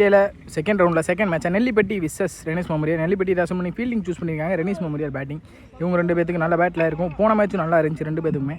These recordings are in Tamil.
டேல செகண்ட் ரவுண்டில் second match Nellipatti versus Renis memorial. Nellipatti ராசம் பண்ணி ஃபீல்டிங் சூஸ் பண்ணியிருக்காங்க, ரெனிஸ் மெமோரியல் பேட்டிங். இவங்க 2 பேத்துக்கு நல்ல பேட்டில் இருக்கும். போன மேட்சும் நல்லா இருந்துச்சு 2 பேத்துக்குமே.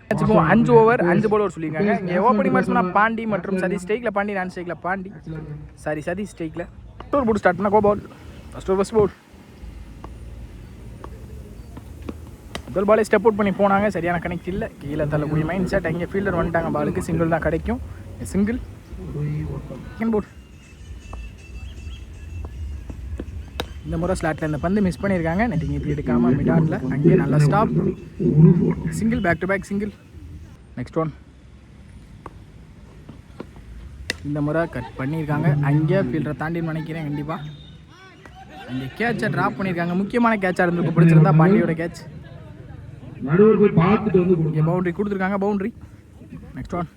மேட்சுக்கும் 5 ஓவர் 5 பவுலர் சொல்லியிருக்காங்க. இங்கே ஓப்பனிங் பேட்ஸ்மேன் பாண்டி மற்றும் சதீஷ் ஸ்ட்ரைக்கில் பாண்டி, நான் ஸ்ட்ரைக்கில் பாண்டி, சதீஷ் ஸ்ட்ரைக்கில். ஒரு போட்டு ஸ்டார்ட் பண்ணால் கோ பால். ஃபஸ்ட் பால் முதல் பாலே ஸ்டெப் அவுட் பண்ணி போனாங்க, சரியான கனெக்ட் இல்லை. கீழே தள்ளக்கூடிய மைண்ட் செட். அங்கே ஃபீல்டர் வந்துட்டாங்க, பாலுக்கு சிங்கிள் தான் கிடைக்கும். சிங்கிள். Second ball. இந்த முறை ஸ்லாட்டில் இந்த பந்து மிஸ் பண்ணியிருக்காங்க, நெட்டிங் ஏற்றி எடுக்காமல் மிடானில். அங்கே நல்லா stop. Single, back to back single. Next one. இந்த முறை கட் பண்ணியிருக்காங்க, அங்கே ஃபீல்டரை தாண்டி நினைக்கிறேன் கண்டிப்பாக. அங்கே கேட்சை ட்ராப் பண்ணியிருக்காங்க, முக்கியமான கேட்சாக இருந்திருக்கு. பிடிச்சிருந்தா பாண்டியோட கேட்ச். பவுண்டரி கொடுத்துருக்காங்க, பவுண்டரி. Next one.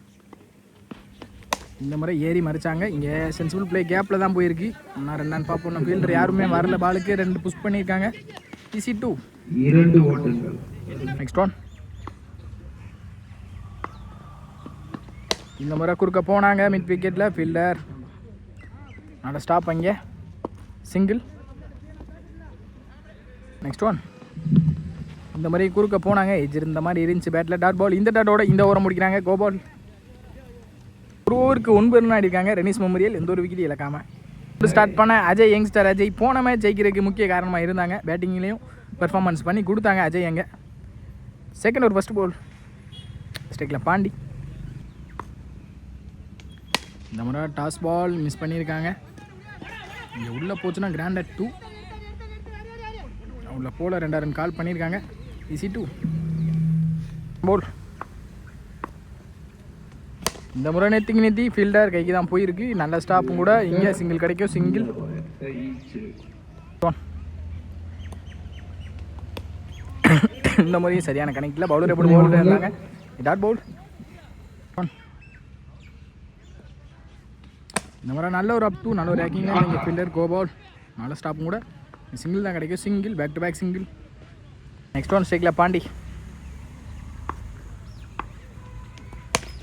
இந்த முறை ஏறி மறிச்சாங்க. இங்கே சென்சிபிள் பிளே கேப்பில் தான் போயிருக்கு. நான் 2 ரன் பார்ப்போம். ஃபீல்டர் யாருமே வரல, பாலுக்கு 2 புஷ் பண்ணியிருக்காங்க. ஈஸி 2. Next one. இந்த முறை குறுக்க போனாங்க மிட் விக்கெட்டில். ஃபீல்டர் நல்லா ஸ்டாப். அங்கே சிங்கிள். Next one. இந்த மாதிரி குறுக்க போனாங்க, எஜ் இருந்த மாதிரி இருந்துச்சு பேட்டில். Dot ball. இந்த டாட்டோட இந்த ஓவரை முடிக்கிறாங்க. கோ பால். ஒரு ஓவருக்கு 9 ரன் ஆடிருக்காங்க ரெனிஸ் மெமோரியல், எந்த ஒரு விக்கெட் இழக்காம. ஸ்டார்ட் பண்ண அஜய், யங்ஸ்டர் அஜய் போன மேட்ச் ஜெயிக்கிறதுக்கு முக்கிய காரணமாக இருந்தாங்க. பேட்டிங்லேயும் பெர்ஃபார்மன்ஸ் பண்ணி கொடுத்தாங்க அஜய். அங்கே செகண்ட் ஒரு ஃபஸ்ட் பால் ஸ்ட்ரைக்கில் பாண்டி. இந்த முறை டாஸ் பால் மிஸ் பண்ணியிருக்காங்க. இங்கே உள்ளே போச்சுன்னா கிராண்டட் 2. உள்ள போல 2 ரன் கால் பண்ணியிருக்காங்க. ஈஸி 2. போல். இந்த முறை நெத்தி ஃபீல்டர் கைக்கு தான் போயிருக்கு. நல்ல ஸ்டாப்பும் கூட. இங்கே சிங்கிள் கிடைக்கும். சிங்கிள். இந்த முறையும் சரியான கனெக்டில் பவுலர் எப்படி பவுலர் இருந்தாங்க. டாட் பவுல். இந்த முறை நல்ல ஒரு அப் 2, நல்ல ஒரு ஹேக்கிங். இங்கே ஃபீல்டர் கோ பால். நல்ல ஸ்டாப்பும் கூட. சிங்கிள் தான் கிடைக்கும். Single, back to back single. Next one ஸ்ட்ரைக்கில் பாண்டி.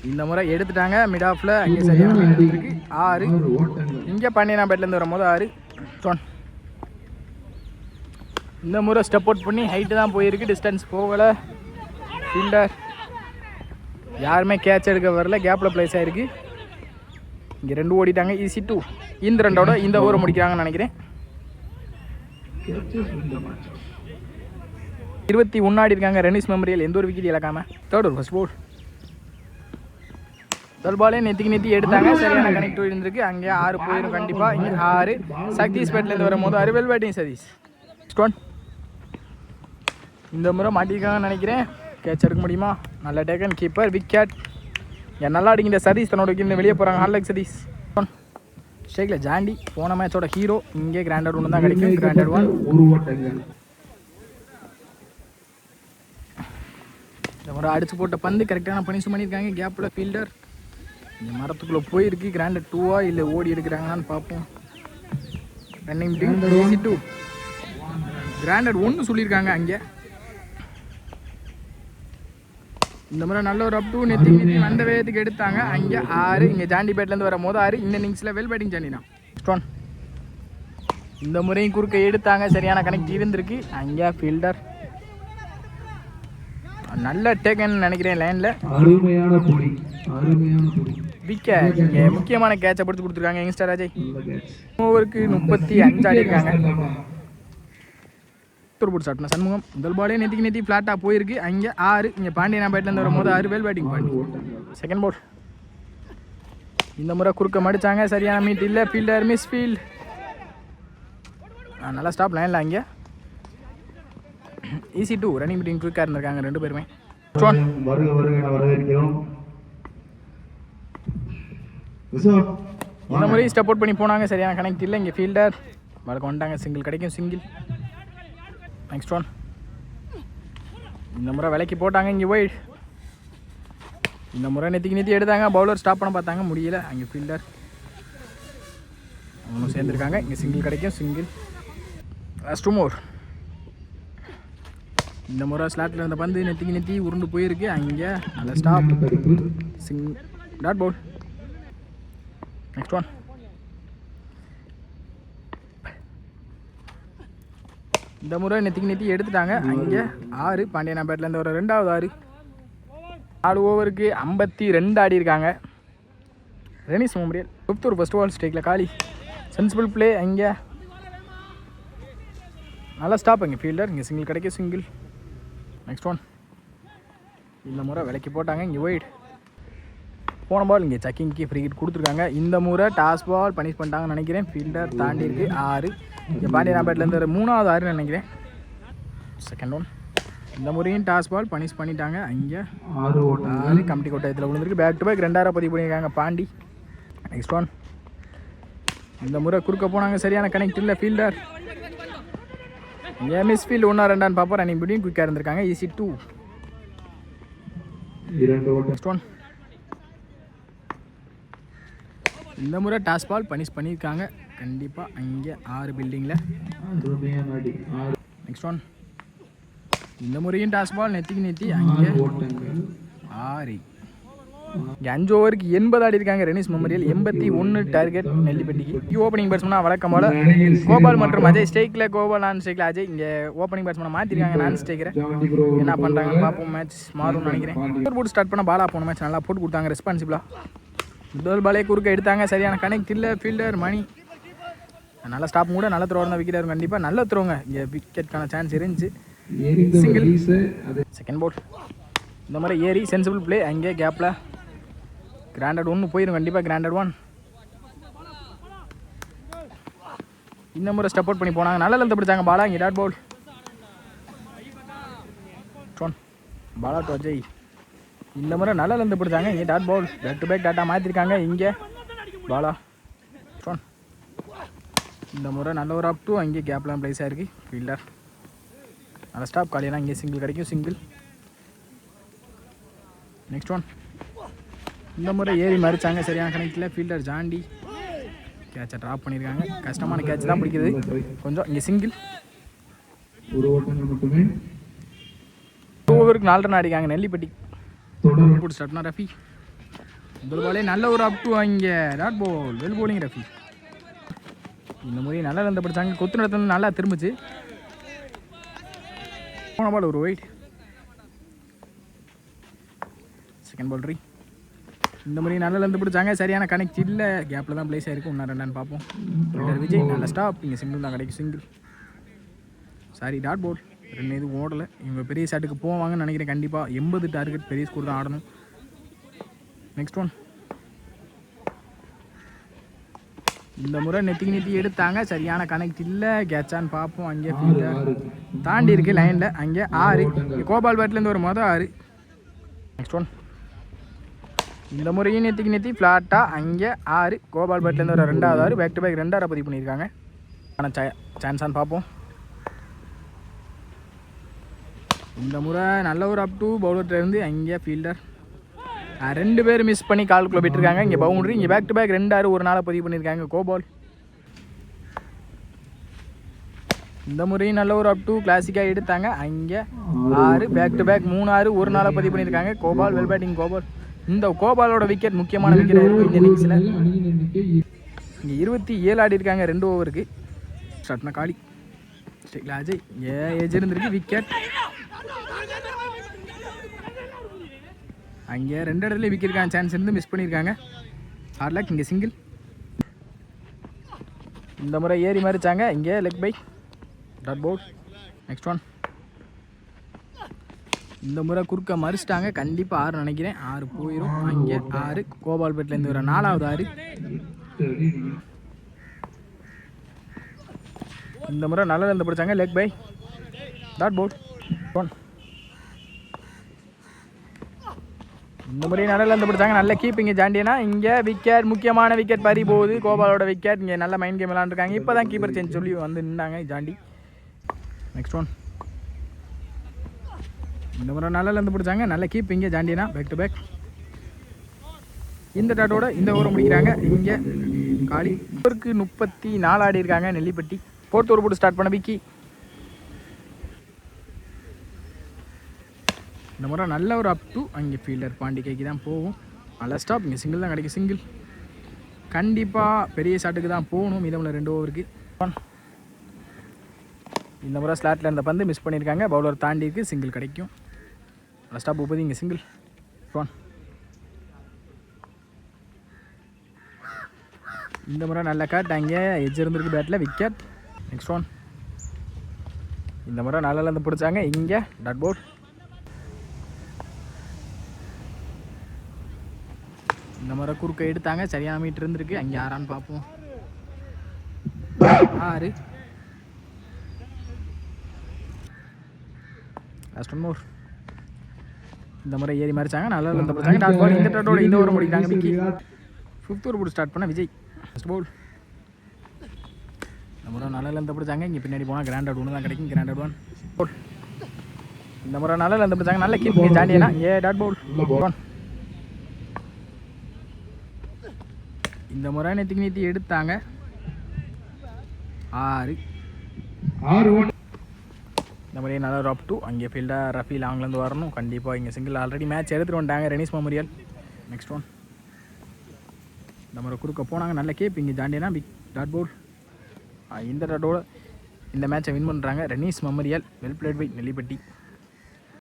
இந்த முறை எடுத்துட்டாங்க மிட் ஆஃபில். அங்கே சரியான இருக்கு 6. இங்கே பாண்டியனா பேட்லேருந்து வரும்போது 6. இந்த முறை ஸ்டெப் அவுட் பண்ணி ஹைட்டு தான் போயிருக்கு, டிஸ்டன்ஸ் போகலை. ஃபீல்டர் யாருமே கேட்ச் எடுக்க வரல, கேப்பில் பிளேஸ் ஆகிருக்கு. இங்கே 2 ஓடிட்டாங்க. ஈஸி 2. இந்த 2ஓட இந்த ஓவரை முடிக்கிறாங்கன்னு நினைக்கிறேன். 21 ஆடி இருக்காங்க ரெனிஸ் மெமோரியல், எந்த ஒரு விக்கெட் இழக்காம. தேர்ட் ஒரு ஃபர்ஸ்ட் பால். முதல் பாலே நெத்தி எடுத்தாங்க, சரியான கனெக்ட் இருந்திருக்கு. அங்கே 6 போயிடும் கண்டிப்பாக. இங்கே 6. சக்தீஷ் பேட்லேருந்து வரும்போது 6. Well batting Sathish. இந்த முறை மாட்டிருக்காங்கன்னு நினைக்கிறேன். கேட்ச் எடுக்க முடியுமா? நல்ல டேக்கன். Keeper wicket. இங்கே நல்லா அடிக்கிற சதீஷ் தன்னோட விக்கெட் வெளியே போகிறாங்க. ஹார்லக் சதீஷ். ஸ்ட்ரைக்கில் ஜாண்டி போன மேட்சோட ஹீரோ. இங்கே கிராண்டட் 1 தான் கிடைக்கும். கிராண்டட் 1. இந்த முறை அடிச்சு போட்ட பந்து கரெக்டான பனிஷ் பண்ணியிருக்காங்க. கேப்பில் ஃபீல்டர் இந்த மரத்துக்குள்ளே போயிருக்கு. கிராண்டட் 2வா இல்லை ஓடி எடுக்கிறாங்களான்னு பார்ப்போம். Running team 2. கிராண்டட் 1 சொல்லியிருக்காங்க அங்கே. இந்த முறை நல்ல ஒரு அப் 2 நெத்தி அந்த வேகத்துக்கு எடுத்தாங்க. அங்கே 6. இங்கே ஜாண்டி பேட்லேருந்து வரும்போது 6. இந்த இன்னிங்ஸில் வெல் பேட்டிங் ஜாண்டி தான். ஸ்ட்ரான். இந்த முறையும் குறுக்க எடுத்தாங்க, சரியான கனெக்ட் இருந்திருக்கு. அங்கே ஃபீல்டர் நல்ல டேக்கன் நினைக்கிறேன் லைனில். விக்கெட். இங்கே முக்கியமான கேட்சை பிடிச்சி கொடுத்துருக்காங்க யங்ஸ்டர் அஜய். ஓவருக்கு 35 ஆடி இருக்காங்க. போட்டு சாட்டின சண்முகம். முதல் பாலே நெத்தி ஃப்ளாட்டாக போயிருக்கு. அங்கே 6. இங்கே பாண்டியனா பேட்லேருந்து வரும்போது 6. Well batting Pandi. Second ball. இந்த முறை குறுக்க மடித்தாங்க, சரியான மீட் இல்லை. Fielder miss field. நல்லா ஸ்டாப் லைனில். அங்கே ஈஸி 2. ரன்னிங் மீட்டிங் குயிக்காக இருந்திருக்காங்க 2 பேருமே. இந்த முறை ஸ்டெப் அவுட் பண்ணி போனாங்க, சரியான கனெக்ட் இல்லை. இங்கே ஃபீல்டர் வழக்கம் வந்துட்டாங்க. சிங்கிள் கிடைக்கும். சிங்கிள். Next one. இந்த முறை விலைக்கு போட்டாங்க. இங்கே போய் இந்த முறை நெத்தி எடுத்தாங்க. பவுலர் ஸ்டாப் பண்ண பார்த்தாங்க, முடியல. அங்கே ஃபீல்டர் அவனும் சேர்ந்துருக்காங்க. இங்கே சிங்கிள் கிடைக்கும். சிங்கிள். லாஸ்ட் 2 மோர். இந்த முறை ஸ்லாட்டில் இருந்த பந்து நெத்தி உருண்டு போயிருக்கு. அங்கே நல்ல stop. Dot ball. Next one. இந்த முறை நெத்தி எடுத்துட்டாங்க. அங்கே 6 பாண்டியனா பேட்லேருந்து ஒரு 2வது 6. 4 ஓவருக்கு 52 ஆடி இருக்காங்க. ரெனிஸ் மெமோரியல் 5th ஒரு ஃபர்ஸ்ட் பால் ஸ்ட்ரைக்கில் காலி. Sensible play. அங்கே நல்லா ஸ்டாப். அங்கே ஃபீல்டர். இங்கே சிங்கிள் கிடைக்கும் சிங்கிள். Next one. இந்த முறை விலைக்கு போட்டாங்க. இங்கே ஒயிட். போன பால் இங்கே சக்கிங்க்கு ஃப்ரீ ஹிட் கொடுத்துருக்காங்க. இந்த முறை டாஸ் பால் பனிஷ் பண்ணிட்டாங்கன்னு நினைக்கிறேன். ஃபீல்டர் தாண்டி இருக்கு 6. இங்கே பாண்டியனாபேட்லேருந்து ஒரு 3வது 6 நினைக்கிறேன். Second one. இந்த முறையும் டாஸ் பால் பனிஷ் பண்ணிட்டாங்க. அங்கே 6 கமிட்டி கோட்டயத்தில் விழுந்திருக்கு. பேக் டு பேக் 2 பதிவு பண்ணியிருக்காங்க பாண்டி. Next one. இந்த முறை குறுக்க போனாங்க. சரியான கனெக்ட் இல்லை. ஃபீல்டர் இங்கே மிஸ் ஃபீல்டு 1-2 பார்ப்போம். ரன்னிங் பிடியும் குயிக்காக இருந்திருக்காங்க. ஈஸி 2. Next one. இந்த முறை டாஸ் பால் பனிஷ் பண்ணியிருக்காங்க கண்டிப்பாக. அங்கே 6 பில்டிங்கில். Next one. இந்த முறையும் டாஸ் பால் நெத்தி அங்கே 6. இங்கே 5 ஓவருக்கு 80 ஆடி இருக்காங்க. ரெனிஸ் மெமோரியல் 81 டார்கெட் நெல்லிப்பட்டிக்கு. ஓப்பனிங் பேட்ஸ்மேனாக வழக்கம் போல கோபால் மற்றும் அஜய் ஸ்ட்ரைக்கில். கோபால் நான் ஸ்ட்ரைக்கில் அஜய். இங்கே ஓப்பனிங் பேட்ஸ்மேனை மாற்றிருக்காங்க. நான் ஸ்ட்ரைக்கரை என்ன பண்ணுறாங்கன்னு பார்ப்போம். மேட்ச் மாறும்னு நினைக்கிறேன். போட்டு ஸ்டார்ட் பண்ண பாலா போன மேட்ச் நல்லா போட்டு கொடுத்தாங்க ரெஸ்பான்சிபிளாக. முதல் பாலே குறுக்க எடுத்தாங்க. சரியான கனெக்ட் இல்லை. ஃபீல்டர் மணி நல்ல ஸ்டாப் கூட நல்ல த்ரோ இருந்தால் விக்கெட் இருக்கும் கண்டிப்பாக. நல்ல த்ரோங்க. இங்கே விக்கெட்டுக்கான சான்ஸ் இருந்துச்சு. சிங்கிள். Second ball. இந்த மாதிரி ஏறி சென்சிபிள் பிளே. அங்கே கேப்பில் கிராண்டட் 1 போயிடும் கண்டிப்பாக. கிராண்டட் 1. இந்த முறை ஸ்டெப் அவுட் பண்ணி போனாங்க. நல்ல லென்த் பிடிச்சாங்க பாலா. இங்கே dot ball. Bala to Ajay. இந்த முறை நல்ல லென்த் பிடிச்சாங்க. இங்கே dot ball. Back to back டாட்டா மாற்றிருக்காங்க. இங்கே பாலா. இந்த முறை நல்ல ஒரு அப் டூ. அங்கே கேப்லாம் பிளேஸ் ஆகிருக்கு. ஃபீல்டர் நல்ல ஸ்டாப். காலியெல்லாம் இங்கே சிங்கிள் கிடைக்கும் சிங்கிள். Next one. இந்த முறை ஏறி மறிச்சாங்க. சரியான கணக்கில். ஃபீல்டர் ஜாண்டி கேட்சை ட்ராப் பண்ணியிருக்காங்க. கஷ்டமான கேட்ச் தான் பிடிக்கிறது கொஞ்சம். இங்கே சிங்கிள். ஓவருக்கு 4 ரன் அடிக்காங்க நெல்லிப்பட்டி. போட்டு ஸ்டார்ட்னா ரஃபி. முதல் பாலே நல்ல ஒரு அப் டூ. இங்கே dot ball. Well bowling Rafi. இந்த முறை நல்லா இருந்த பிடிச்சாங்க. கொத்து நடத்துல நல்லா திரும்பிச்சு. போன பால் ஒரு ஒயிட். Second ball 3. இந்த முறை நல்லா இருந்து பிடிச்சாங்க. சரியான கனெக்ட் இல்லை. கேப்பில் தான் பிளேஸ் ஆகிருக்கும். 1-2 பார்ப்போம். விஜய் நல்ல ஸ்டாப். இங்கே சிங்கிள் தான் கிடைக்கும் சிங்கிள். Sorry dot ball. 2 எதுவும் ஓடலை. இவங்க பெரிய ஷாட்டுக்கு போவாங்கன்னு நினைக்கிறேன் கண்டிப்பாக. 80 டார்கெட் பெரிய ஸ்கோர் தான் ஆடணும். Next one. இந்த முறை நெத்தி எடுத்தாங்க. சரியான கனெக்ட் இல்லை. கேட்சான்னு பார்ப்போம். அங்கே ஃபீல்டர் தாண்டி இருக்குது லைனில். அங்கே 6. கோபால் பேட்லேருந்து ஒரு 6. Next one. இந்த முறையும் நெத்தி ஃப்ளாட்டாக. அங்கே 6. கோபால் பேட்லேருந்து ஒரு 2வது 6. பேக் டு பேக் 2 பதிவு பண்ணியிருக்காங்க. ஆனால் சான்ஸான்னு பார்ப்போம். இந்த முறை நல்ல ஒரு அப் டூ பவுலர்லேருந்து. அங்கே ஃபீல்டர் 2 பேர் மிஸ் பண்ணி கால்குள்ளே போயிட்டுருக்காங்க. இங்கே பவுண்டரி. இங்கே பேக் டு பேக் 2 ஒரு நாளை பதிவு பண்ணியிருக்காங்க கோபால். இந்த முறையும் நல்ல ஒரு அப் டூ கிளாசிக்காக எடுத்தாங்க. அங்கே 6. பேக் டு பேக் 3 ஒரு நாளை பதிவு பண்ணியிருக்காங்க கோபால். Well batting Gopal. இந்த கோபாலோட விக்கெட் முக்கியமான விக்கெட்டாக இருக்கும் இந்த இன்னிங்ஸில். இங்கே 27 ஆடி இருக்காங்க 2 ஓவருக்கு. ஸ்டார்ட்னா காலி. ஸ்ட்ரைக்கில் அஜய். ஏஜ் இருந்திருக்கு. விக்கெட். அங்கே 2 இடத்துல விக்கெட்டுக்கான சான்ஸ் இருந்து மிஸ் பண்ணியிருக்காங்க. 6 லேக். இங்கே சிங்கிள். இந்த முறை ஏறி மறிச்சாங்க. இங்கே leg bye dot ball. Next one. இந்த முறை குறுக்க மறிச்சிட்டாங்க கண்டிப்பாக. 6 நினைக்கிறேன். 6 போயிடும். அங்கே 6. கோபால் பேட்லேருந்து ஒரு 4வது 6. இந்த முறை நல்ல இருந்து பிடிச்சாங்க. Leg bye dot ball. 1. இந்த முறை நல்ல இருந்து பிடிச்சாங்க. நல்ல கீப்பிங்க ஜாண்டியனா. இங்கே விக்கெட். முக்கியமான விக்கெட் பறி போகுது. கோபாலோட விக்கெட். இங்கே நல்ல மைண்ட் கேம் விளாண்டுருக்காங்க. இப்போ தான் கீப்பர் சேஞ்ச் சொல்லி வந்து நின்றாங்க ஜாண்டி. Next one. இந்த முறை நல்லா இருந்து பிடிச்சாங்க. நல்ல கீப்பிங்க ஜாண்டியனா. Back to back. இந்த டாட்டோட இந்த ஓவரை முடிக்கிறாங்க. இங்கே காலி. ஓவருக்கு 34 ஆடி இருக்காங்க நெல்லிப்பட்டி. போட்டு ஒரு போட்டு ஸ்டார்ட் பண்ண விக்கி. இந்த முறை நல்ல ஒரு அப் டூ. அங்கே ஃபீல்டர் பாண்டிகைக்கு தான் போகும். நல்ல ஸ்டாப். இங்கே சிங்கிள் தான் கிடைக்கும் சிங்கிள். கண்டிப்பாக பெரிய ஷாட்டுக்கு தான் போகணும் மீதமுள்ள 2 ஓவருக்கு. இந்த முறை ஸ்லாட்டில் இருந்த பந்து மிஸ் பண்ணியிருக்காங்க. பவுலர் தாண்டி இருக்கு, சிங்கிள் கிடைக்கும். ஸ்டாப் போகுது இங்கே சிங்கிள். ஒன். இந்த முறை நல்ல காட், அங்கே எஜ் இருந்திருக்கு பேட்டில், விக்கெட். Next one. இந்த முறை நல்லா இருந்து பிடிச்சாங்க, இங்கே டாட் பால். இந்த முறை குறுக்க எடுத்தாங்க, சரியான மீட்டர் இருந்திருக்கு, அங்கே யாரான்னு பார்ப்போம். 6. Last one more. இந்த முறை ஏறி மறைச்சாங்க, நல்லா இருந்து பிடிச்சாங்க, டாட் பால். இந்த டாட்டோட இந்த ஓவர் முடிக்கிறாங்க விக்கி. 5th ஓவர் போட்டு ஸ்டார்ட் பண்ண விஜய். ஃபஸ்ட் பால். இந்த முறை நல்லா இருந்து பிடிச்சாங்க, இங்கே பின்னாடி போனால் கிராண்ட் அவுட் 1 தான் கிடைக்கும். கிராண்ட் அவுட் 1 பால். இந்த முறை நல்லா இருந்து பிடிச்சாங்க, நல்ல கீப் ஜாண்டியனா. Dot ball. 1. இந்த முறை நேத்தி எடுத்தாங்க. 6. இந்த முறையே நல்லா ராப் 2. அங்கே ஃபீல்டாக ரஃபி லாங்லேருந்து வரணும் கண்டிப்பாக. இங்கே சிங்கிள் ஆல்ரெடி மேட்ச் எடுத்துகிட்டு வந்துட்டாங்க ரெனிஸ் மெமோரியல். Next one. இந்த முறை குறுக்க போனாங்க, நல்ல கேப் இங்கே ஜாண்டியனா. Big dot ball. இந்த டாட்டோட இந்த மேட்சை வின் பண்ணுறாங்க Renis memorial. Well played by நெல்லிப்பட்டி.